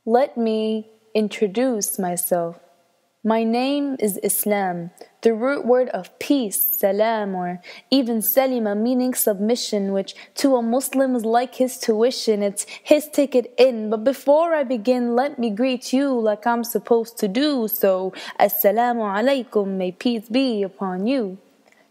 Let me introduce myself. My name is Islam, the root word of peace, salam, or even salima, meaning submission, which to a Muslim is like his tuition, it's his ticket in. But before I begin, let me greet you like I'm supposed to do so. Assalamu alaikum, may peace be upon you.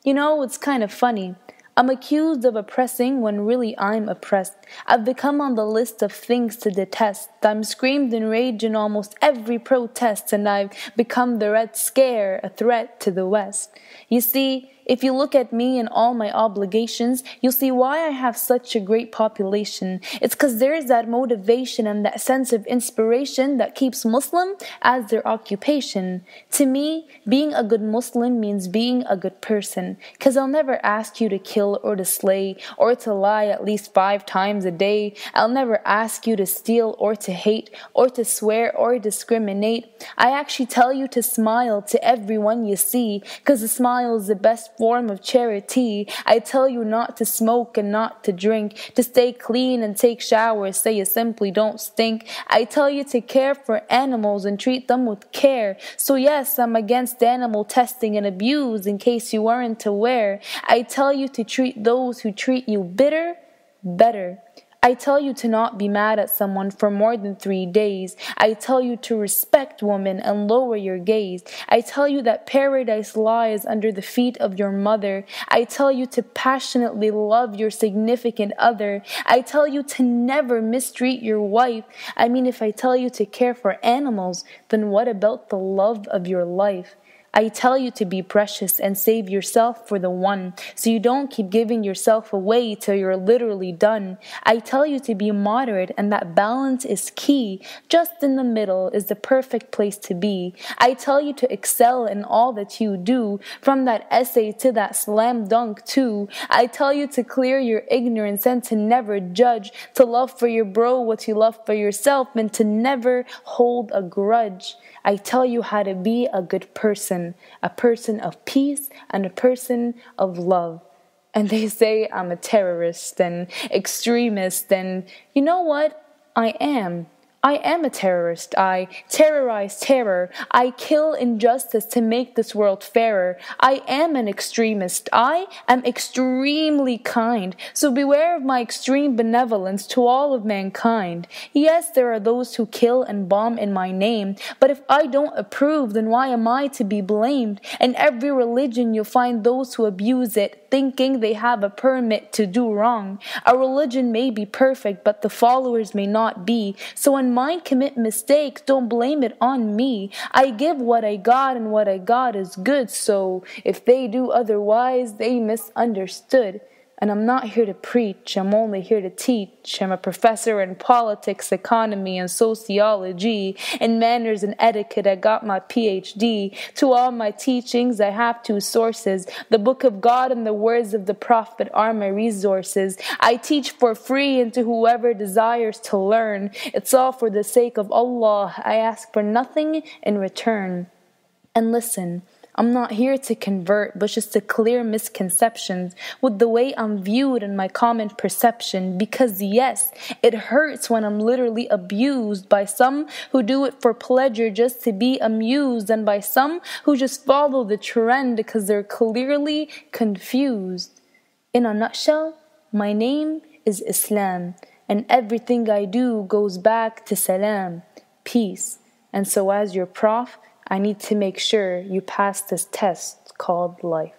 You know, it's kind of funny. I'm accused of oppressing when really I'm oppressed. I've become on the list of things to detest. I'm screamed in rage in almost every protest, and I've become the Red Scare, a threat to the West. You see, if you look at me and all my obligations, you'll see why I have such a great population. It's because there is that motivation and that sense of inspiration that keeps Muslim as their occupation. To me, being a good Muslim means being a good person, because I'll never ask you to kill or to slay or to lie at least 5 times a day. I'll never ask you to steal or to hate or to swear or discriminate. I actually tell you to smile to everyone you see, because a smile is the best form of charity. I tell you not to smoke and not to drink, to stay clean and take showers so you simply don't stink. I tell you to care for animals and treat them with care. So yes, I'm against animal testing and abuse, in case you weren't aware. I tell you to treat those who treat you bitter, better. I tell you to not be mad at someone for more than 3 days. I tell you to respect women and lower your gaze. I tell you that paradise lies under the feet of your mother. I tell you to passionately love your significant other. I tell you to never mistreat your wife. I mean, if I tell you to care for animals, then what about the love of your life? I tell you to be precious and save yourself for the one, so you don't keep giving yourself away till you're literally done. I tell you to be moderate, and that balance is key. Just in the middle is the perfect place to be. I tell you to excel in all that you do, from that essay to that slam dunk too. I tell you to clear your ignorance and to never judge, to love for your bro what you love for yourself, and to never hold a grudge. I tell you how to be a good person of peace and a person of love. And they say I'm a terrorist and extremist, and you know what? I am. I am a terrorist. I terrorize terror. I kill injustice to make this world fairer. I am an extremist. I am extremely kind. So beware of my extreme benevolence to all of mankind. Yes, there are those who kill and bomb in my name, but if I don't approve, then why am I to be blamed? In every religion, you'll find those who abuse it, thinking they have a permit to do wrong. A religion may be perfect, but the followers may not be. So when mine commit mistakes, don't blame it on me. I give what I got, and what I got is good. So if they do otherwise, they misunderstood. And I'm not here to preach, I'm only here to teach. I'm a professor in politics, economy, and sociology. In manners and etiquette, I got my PhD. To all my teachings, I have 2 sources. The Book of God and the words of the Prophet are my resources. I teach for free, and to whoever desires to learn. It's all for the sake of Allah. I ask for nothing in return. And listen, I'm not here to convert, but just to clear misconceptions with the way I'm viewed and my common perception. Because yes, it hurts when I'm literally abused by some who do it for pleasure just to be amused, and by some who just follow the trend because they're clearly confused. In a nutshell, my name is Islam, and everything I do goes back to salam, peace. And so as your prof, I need to make sure you pass this test called life.